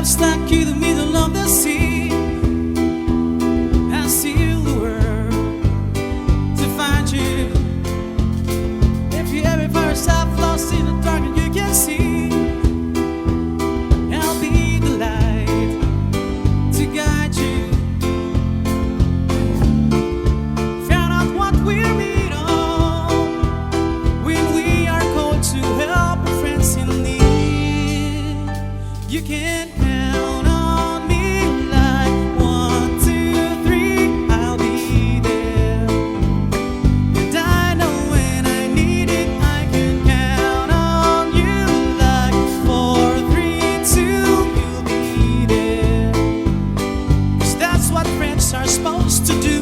I'm stuck in the middle of the sea. I see the world to find you. If you ever find yourself lost in the dark and you can see, I'll be the light to guide you. Found out what we're made of when we are called to help our friends in need. You can count on me like 1, 2, 3, I'll be there. And I know when I need it, I can count on you like 4, 3, 2, you'll be there. 'Cause that's what friends are supposed to do.